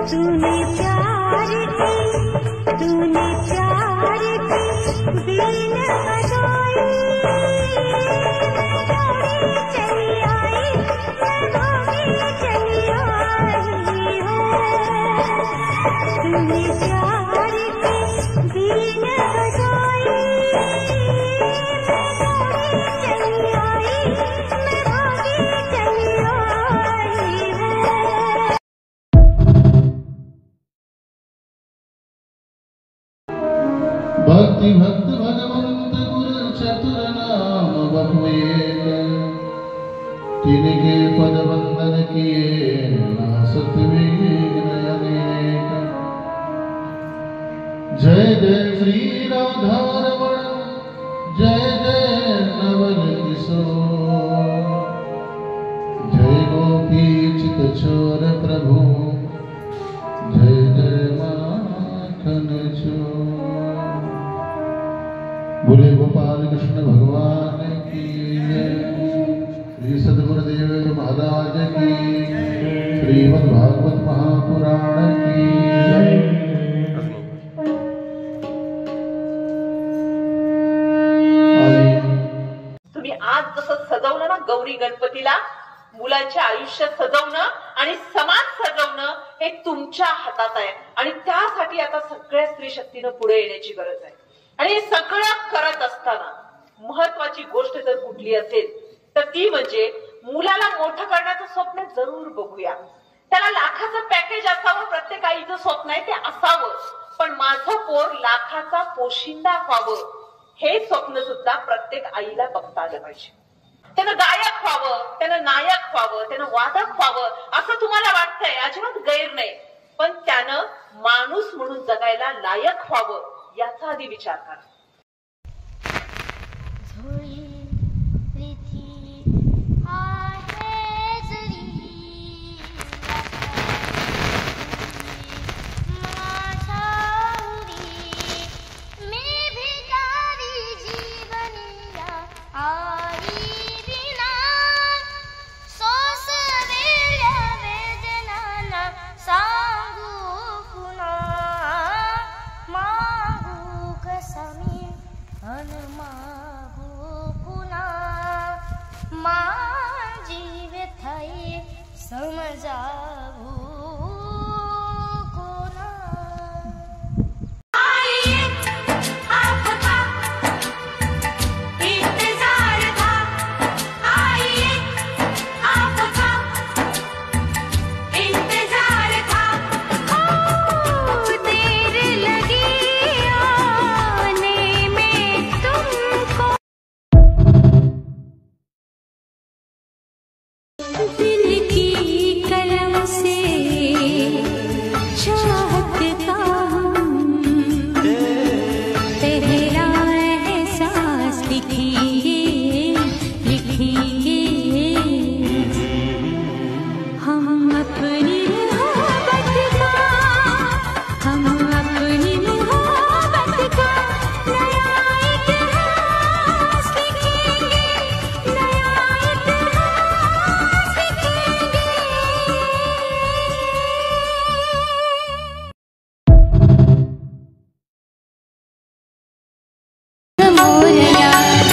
तूने प्यार की बीन बजाई, चली आई चली आई हो। तूने प्यार की बीन बजाई, चली आई चली आई हो। भक्ति भक्त भगवंत गुर चतुर नाम बहुएक, तिनके पद वंदन किए नासत विघ्न अनेक। जय जय श्री राधा रमण, जय जय नवल किशोर, जय गोपी चित चोर प्रभु, जय जय माखन चोर। बोले गोपाल कृष्ण भगवान की जय, श्री सद्गुरुदेव महाराज की, श्रीमद् भागवत महापुराण की जय। तुम्ही आज जसं सजवलं ना गौरी गणपतीला, मुलांच्या आयुष्य सजवणं आणि समाज सजवणं हे तुमच्या हातात आहे. आणि त्यासाठी आता सगळ्या स्त्री शक्तीनं पुढे येण्याची गरज आहे. आणि हे सगळं करत असताना महत्वाची गोष्ट जर कुठली असेल तर ती म्हणजे मुलाला मोठं करण्याचं स्वप्न जरूर बघूया. त्याला लाखाचं पॅकेज असावं, प्रत्येक आईचं स्वप्न आहे ते असावं, पण माझं पोर लाखाचा पोशिंदा व्हावं हे स्वप्न सुद्धा प्रत्येक आईला बघता आलं पाहिजे. त्यानं गायक व्हावं, त्यानं नायक व्हावं, त्यानं वादक व्हावं असं तुम्हाला वाटतंय, अजिबात गैर नाही, पण त्यानं माणूस म्हणून जगायला लायक व्हावं याचा आधी विचार करा.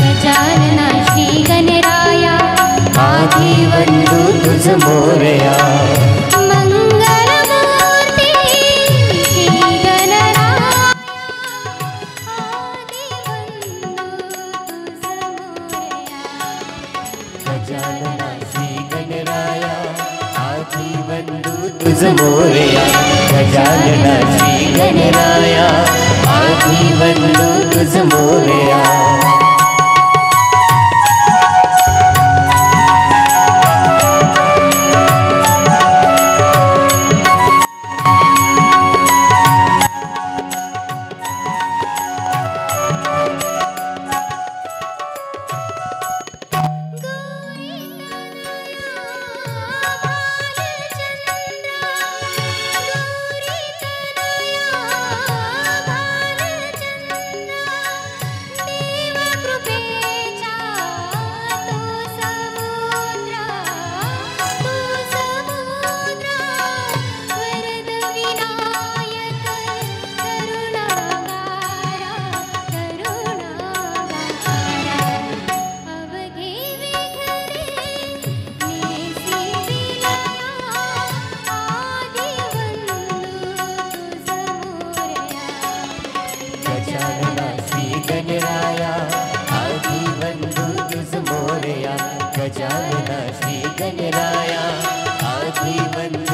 गजानना श्री गणराया, आधी वंदू तुझ मोरया. देवा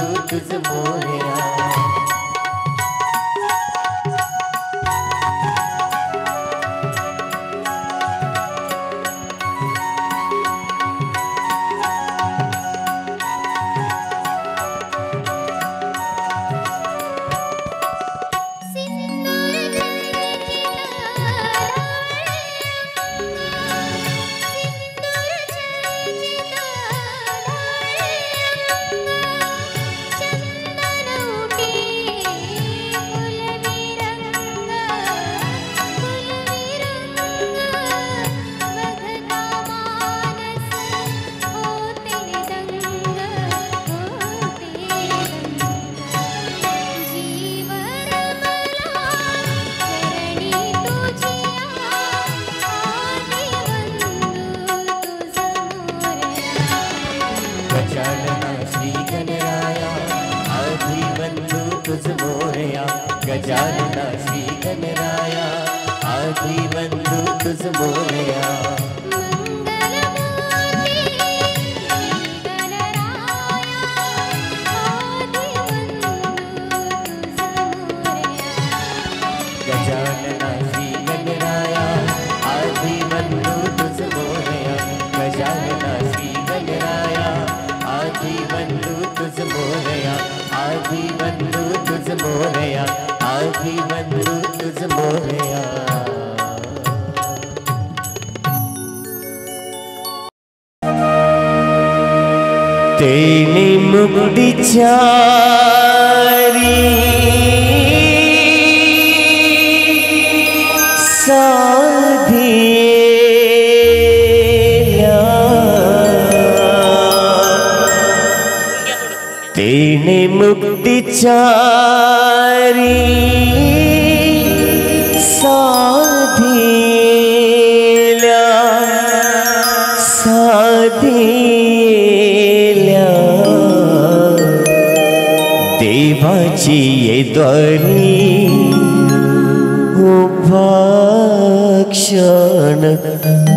बंधू तुझ मोरया. गजानना श्री गणराया आधी बंधू तुझ मोरया. गजानना श्री गणराया आधी बंधू तुझ मोरया. गजानना श्री गणराया आधी बंधू तुझ मोरया. आधी बंधू तुझ मोरया. आधी बंधू तुझ मोरया. तेने मुक्ती चारी साधिया. तेने मुक्ती चारी साधिल्या. साधिल्या देवाची ये द्वारी उभा क्षण भरी.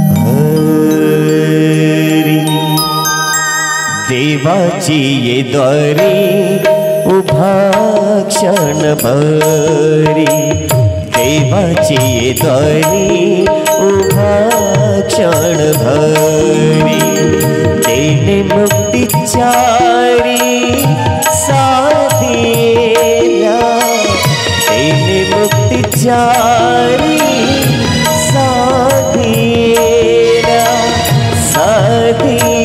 देवाची ये द्वारी उभा क्षण भरी. देवाची ये द्वारी उभा क्षण भरी. तेने मुक्ती चारी साधिल्या. तेने मुक्ती चारी साधिल्या. साधिल्या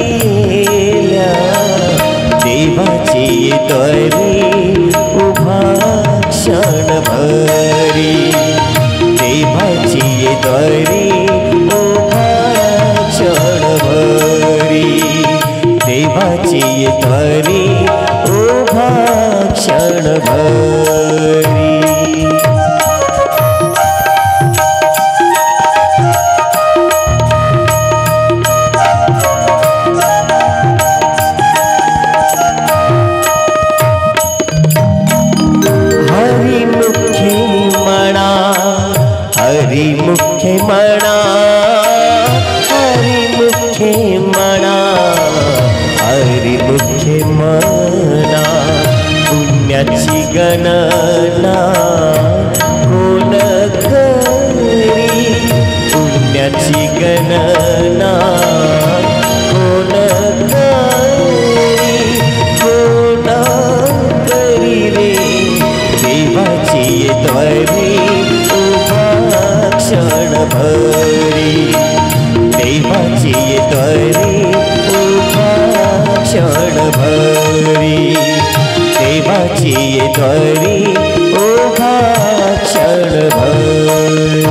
देवाची ये द्वारी उभा क्षण भरी. देवाची ये द्वारी उभा क्षण भरी. देवाची ये द्वारी उभा क्षण भरी. हरिमुखे म्हणा. हरिमुखे म्हणा. हरिमुखे म्हणा. पुण्याची गणना कोण करी. पुण्याची गणना कोण करी. कोण करी रे. देवाची ये द्वारी क्षण भरी. देवाची ये द्वारी उभा क्षण भरी. देवाची ये द्वारी उभा क्षण भरी.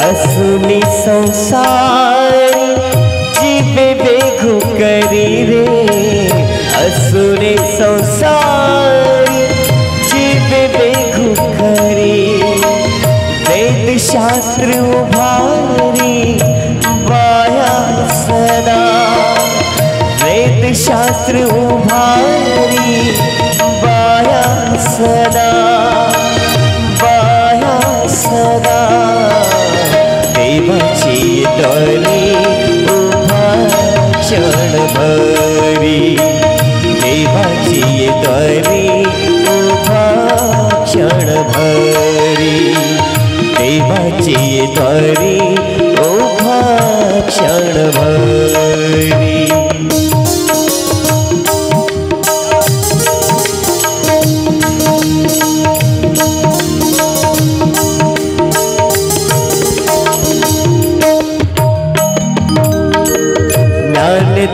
असुनी संसारी जीवे बेघू करी रे. असुनी संसारी जीवे बेघू करी. वेद शास्त्र उभारी बाया शास्त्र उभारी बाया सदा देवाची दारी उभा क्षणभरी देवाची दारी उभा क्षणभरी देवाची दारी उभा क्षणभरी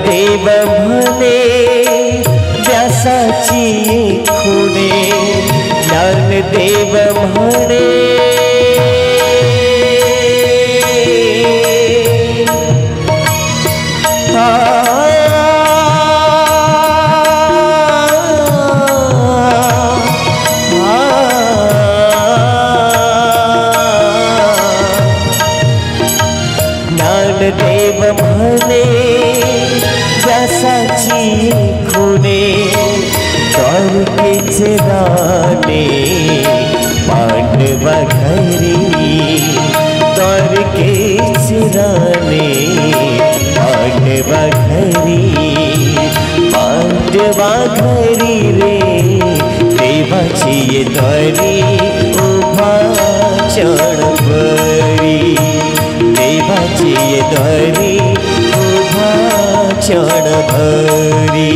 देव म्हणे व्यासाची खुणे ज्ञानदेव म्हणे ज्ञानदेव म्हणे व्यासाची खुणे द्वारकेचे राणे पांडवा घरी द्वारकेचे राणे पांडवा घरी पांडवा घरी रे देवाची द्वारी उभा क्षणभरी देवाची द्वारी उभा क्षणभरी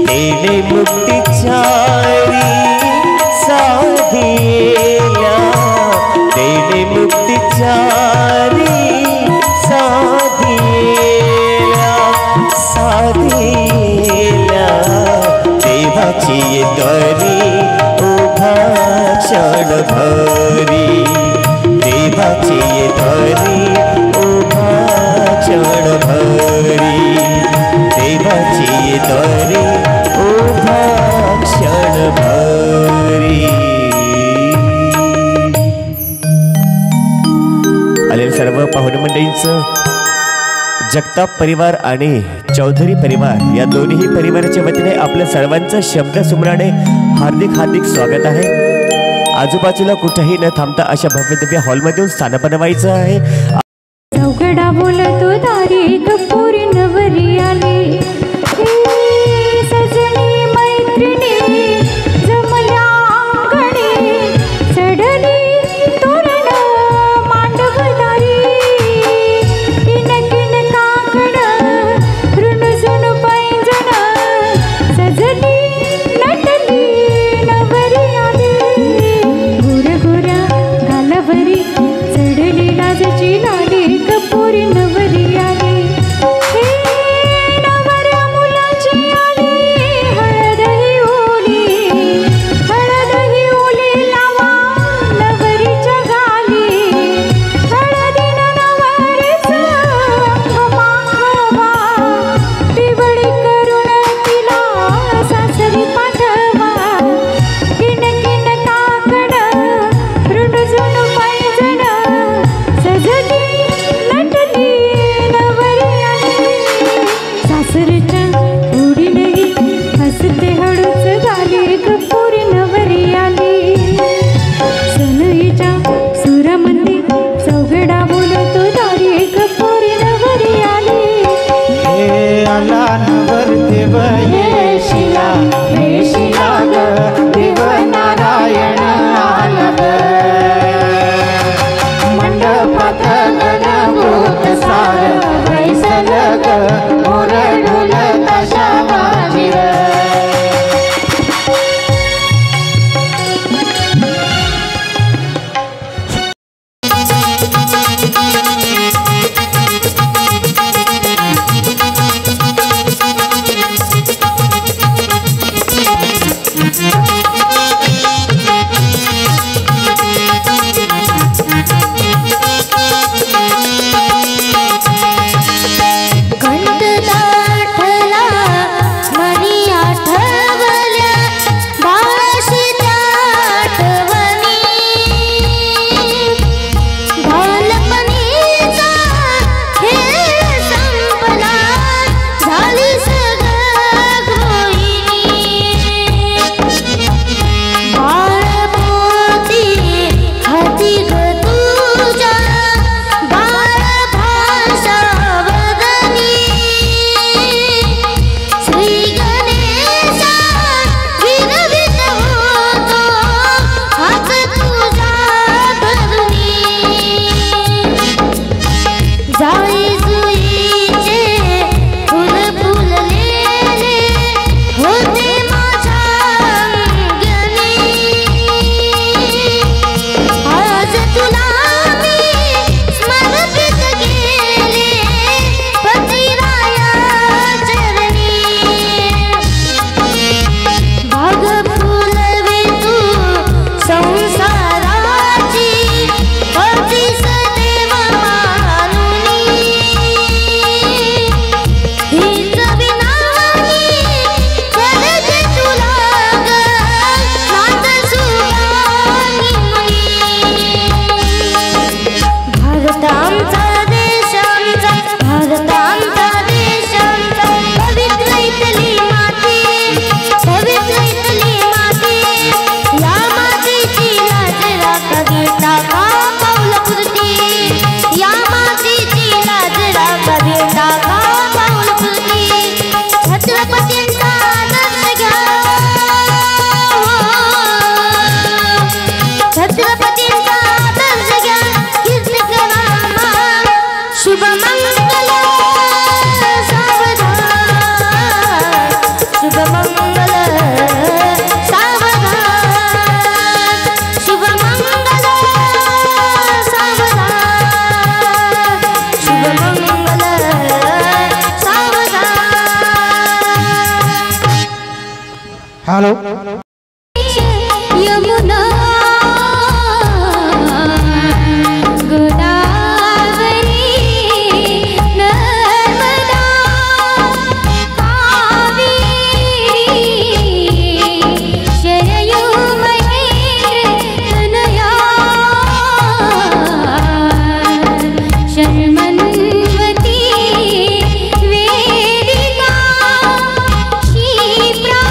तेने मुक्तीचारी साधिया तेने मुक्तीचारी साधिया देवाची द्वारी उभा क्षणभरी देवाची द्वारी उभा क्षणभरी देवाची द्वारी उभा क्षणभरी आलेल्या सर्व पाहुणे मंडळींचं जगताप परिवार आणि चौधरी परिवार या दोन्ही परिवाराच्या वतीने आपल्या सर्वांचं शब्द सुमराने हार्दिक स्वागत आहे। आजूबाजूला कुठेही न थांबता अशा भव्य दिव्य हॉलमधून स्थान बनवायचं आहे। चौघडा बोलतो दारी कपूरी नवरी आली सजनी मैत्रिणी जमल्या अंगणी चढली तोरण मांडवदारी किन किन काकड ऋणझुन पैंजण सजली नटली नवरी आली गोर गोरा गालावरी चढली लाजची लाली कपूरी नवरी आली नवऱ्या मुलाची आली हळद ही ओली लावा नवरीच्या गाली हळदीनं नवरीचं मागवा पिवळी करून तिला सासरी पाठवा किन किन काकड ऋणझुन पैंजण सजली नटली नवरी आली सासरच्या उडीनही हसते हळूच झाली कपूरी नवरी आली सनईच्या सुरामध्ये चौघडा बोलतो दारी कपूरी नवरी आली हे आला नवर देव येशिला येशिला ग देव नारायण आला ग मंडपात गणभूत सार बैसल ग मोर ढोल ताशा वाजिर गण हॅलो यमुना गोदावरी नर्मदा कावेरी शरयू महेंद्र तनया शर्मन्वती वेदिका क्षिप्रा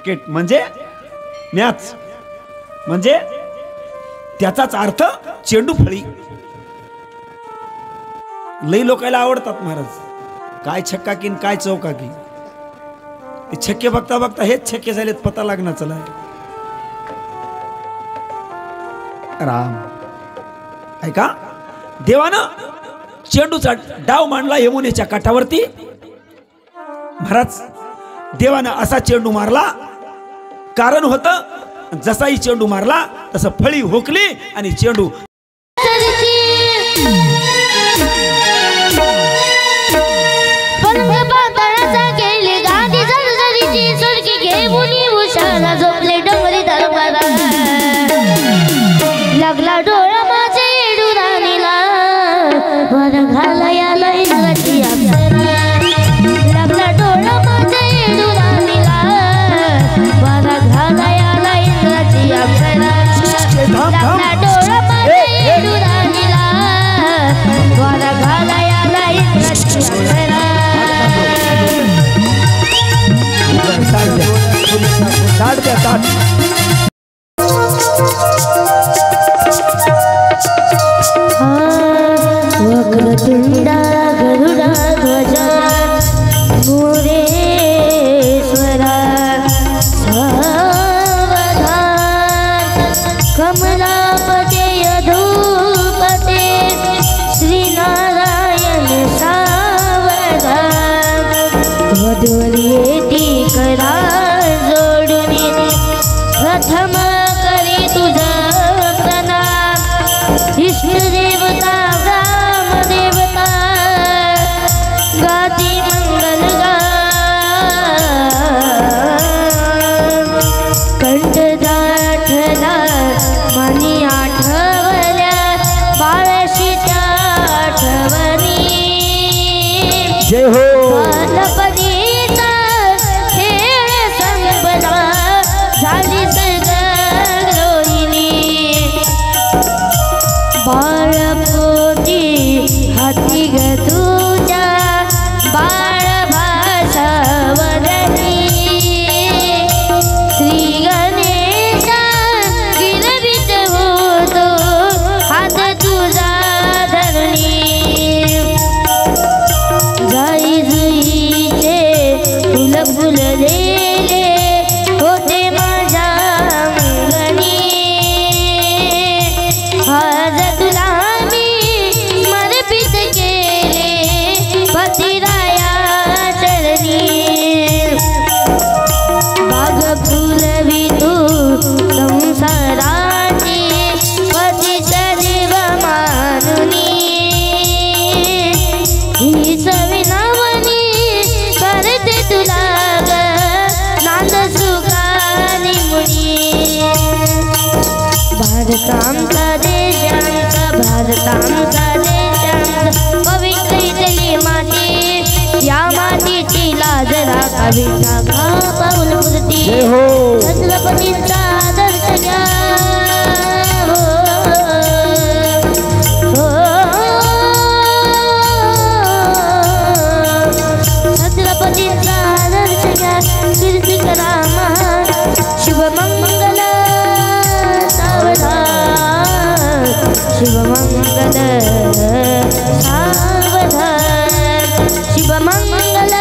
क्रिकेट म्हणजे मॅच, म्हणजे त्याचाच अर्थ चेंडू फळी. लई लोकांना आवडतात महाराज. काय छक्का की काय चौका की. ते छक्के बघता बघता हेच छक्के झालेत पता लागणार. चला राम ऐका, देवानं चेंडूचा डाव मांडला यमुनेच्या काठावरती. महाराज देवानं असा चेंडू मारला, कारण होतं जसाही चेंडू मारला तसं फळी हुकली आणि चेंडू लागला डोळा माझे डुरानीला वर घालायला इंग्रजी अप्सरा. लागला डोळा माझे डुरानीला वर घालायला इंग्रजी अप्सरा. लागला डोळा माझे डुरानीला वर घालायला इंग्रजी अप्सरा. वक्रतुंडा गरुडा ध्वजा मोरेश्वरा सावधान. कमलापते यधूपते श्रीनारायण सावधान. वधूरी करा जोडून प्रथम करी तुझा प्रणाम. इष्टदेवता देवता गाती मंगल कंठ दाठला मनी आठवल्या बाळशीच्या आठवणी. जय हो. बालपणीचा खेळ संपला झाली सगळी बाळपोटी हाती ग तुझ्या बाळ भाषावरणी. श्री गणेशा गिरवीत होतो हात तुझा धरणी. जाई जुईचे फुल फुललेले होते माझ्या अंगणी. आज तुला मी समर्पित केले पतिराया चरणी. बाग फुलवी तू संसाराची पतीच देव मानुनी. ही सविनावनी करते तुला ग नांद सुखानी मुनी. भारतांचा देश आमचा, भारतांचा देश आमचा, पवित्र इथली माती. या मातीची लाज राखावी टाका पाऊल पुरती. छत्रपतींचा आदर्श घ्या हो. छत्रपतींचा आदर्श घ्या, कीर्ती करा महान. शुभमंगल सावधान, शिवमंगल सावधान, शिवमंगल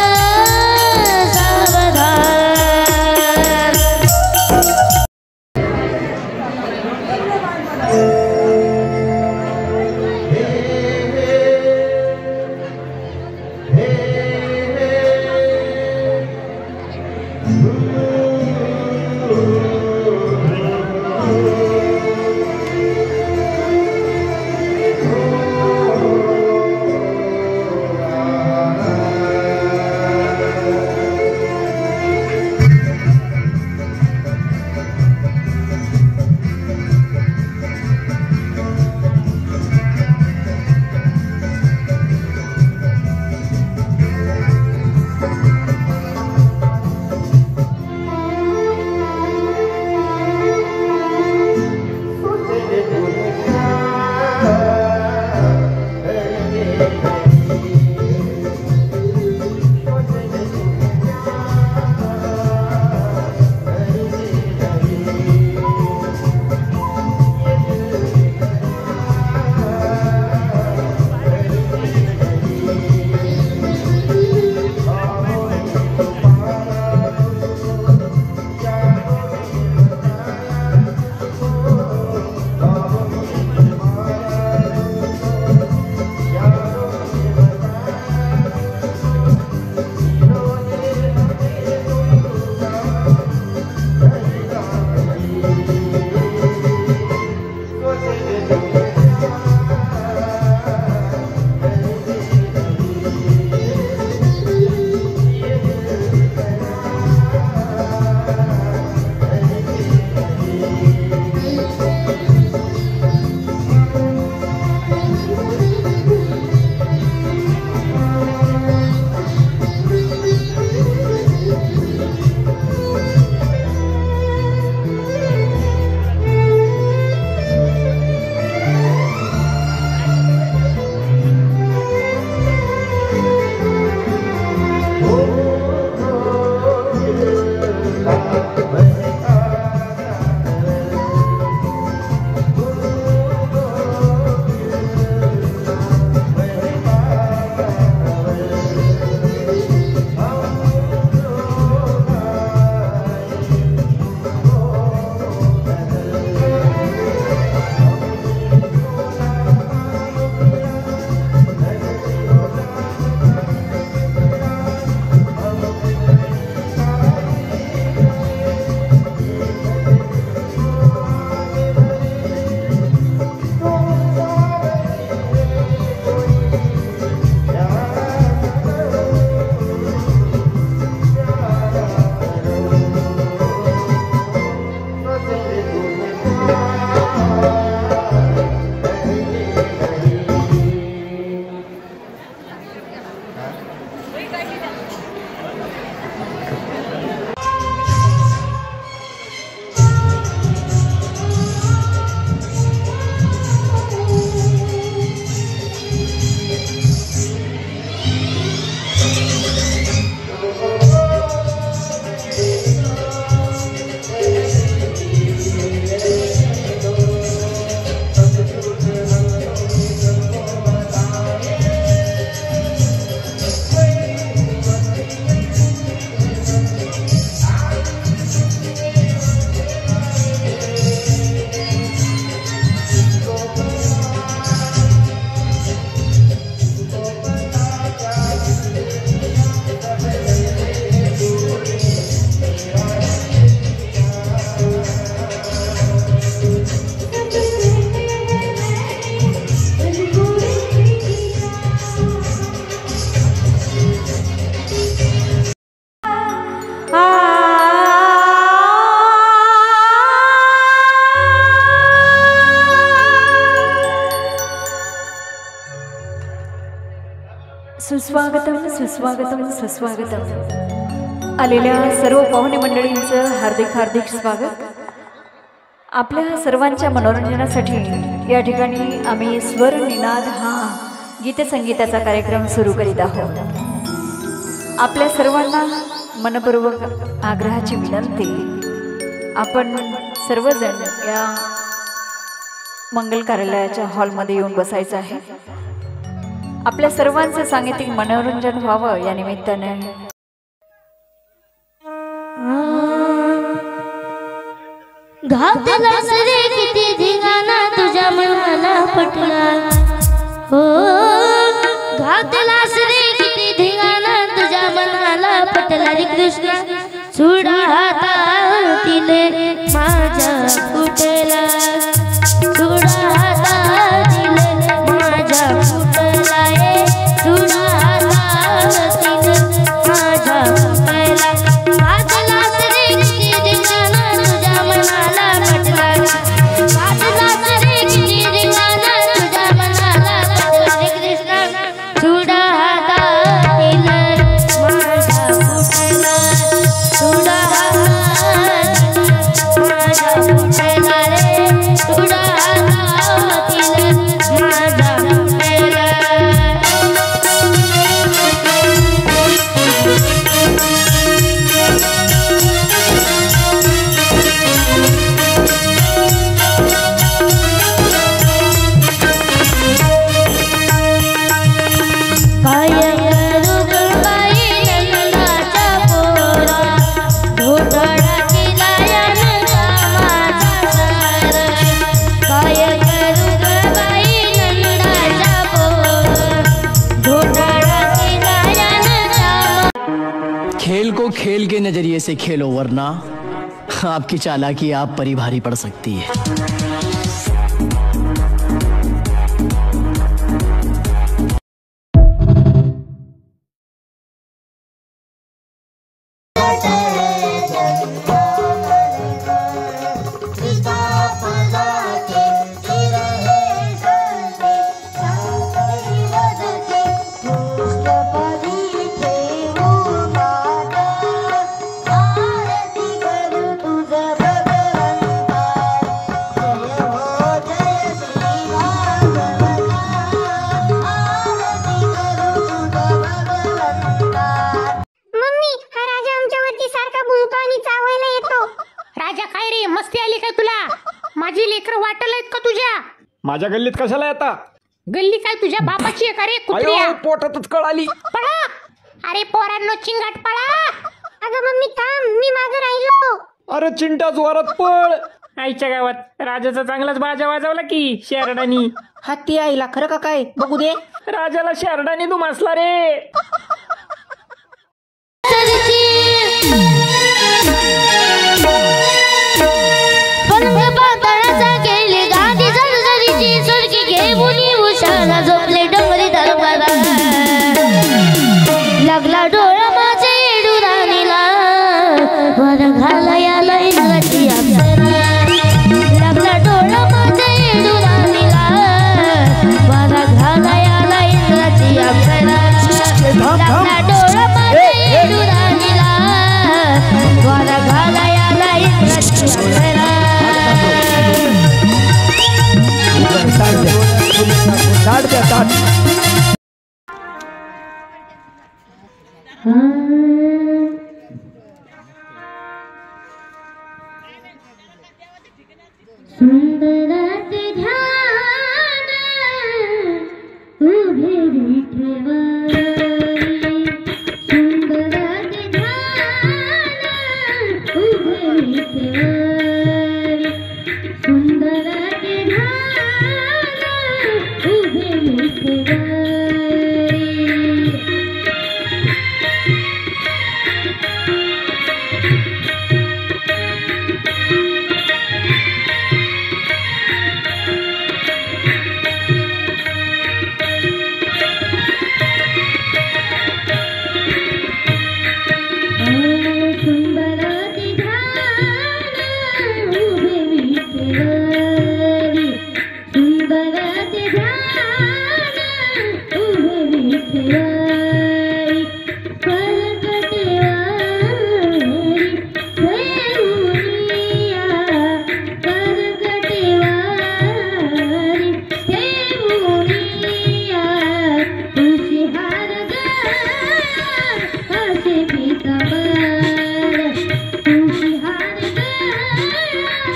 सुस्वागतम सुस्वागतम सुस्वागतम. आलेल्या सर्व पाहुणे मंडळींचं हार्दिक हार्दिक स्वागत. आपल्या सर्वांच्या मनोरंजनासाठी या ठिकाणी आम्ही स्वर निनाद हा गीतसंगीताचा कार्यक्रम सुरू करीत आहोत. आपल्या सर्वांना मनपूर्वक आग्रहाची विनंती, आपण सर्वजण या मंगल कार्यालयाच्या हॉलमध्ये येऊन बसायचं आहे. आपल्या सर्वांचं सांगीतिक मनोरंजन व्हावं या निमित्ताने घातलास रे किती धिंगाणा तुझ्या मनाला पटला. हो घातलास रे किती धिंगाणा तुझ्या मनाला पटला. रे कृष्णा चुडा हातातील माझ्या फुटला. चुडा हातातील माझ्या फुटला. चुडा हातातील माझ्या फुटला. घातलास रे किती धिंगाणा तुझ्या मनाला पटला. घातलास रे किती धिंगाणा तुझ्या मनाला पटला. रे कृष्णा चुडा हातातील माझ्या फुटला. चुडा हातातील माझ्या फुटला. रे चुडा हातातील माझ्या फुटला. काय करू ग बाई नंदाच्या पोरा. घोटाळा केला यानं कामाचा सारा. काय करू ग बाई नंदाच्या पोरा. घोटाळा केला यानं कामाचा. खेल को खेल के नजरिए से खेलो, वरना आपकी चालाकी आप पर ही भारी पड़ सकती है. माझ्या गल्लीत कशाला येता? गल्ली काय तुझ्या बापाची आहे का रे कुत्र्या? पोटातच कळाली. पळा. अरे पोरांनो चिंगाट पळा. अगं मम्मी थांब, मी मागे राहिलो. अरे चिंटा जोरात पळ. आईच्या गावात राजाचा चांगलाच बाजा वाजवला की शेरडानी. हत्ती आईला खरं का काय बघू दे. राजाला शेरडानी तू मासला रे. लागला डोळा माझे डुराणीला. वर घालायला इंद्राची अप्सरा. लागला डोळा माझे डुराणीला. वर घालायला इंद्राची अप्सरा. लागला डोळा माझे डुराणीला. वर घालायला इंद्राची अप्सरा. सुंदरात ध्यान उभे विठेवारी. सुंदरात ध्यान उभे विठेवारी. सुंदरात ध्यान उभे विठेवारी.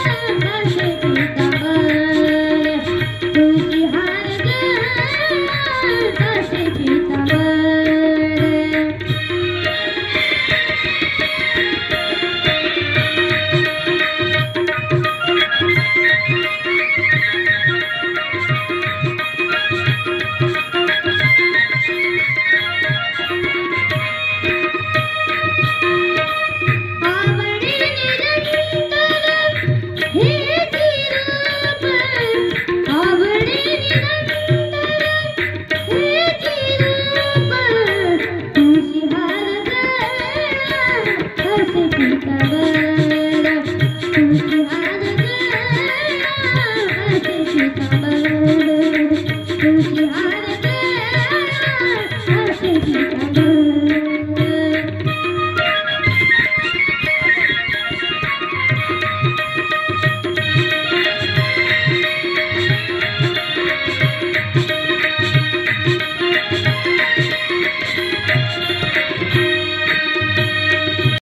शाबाश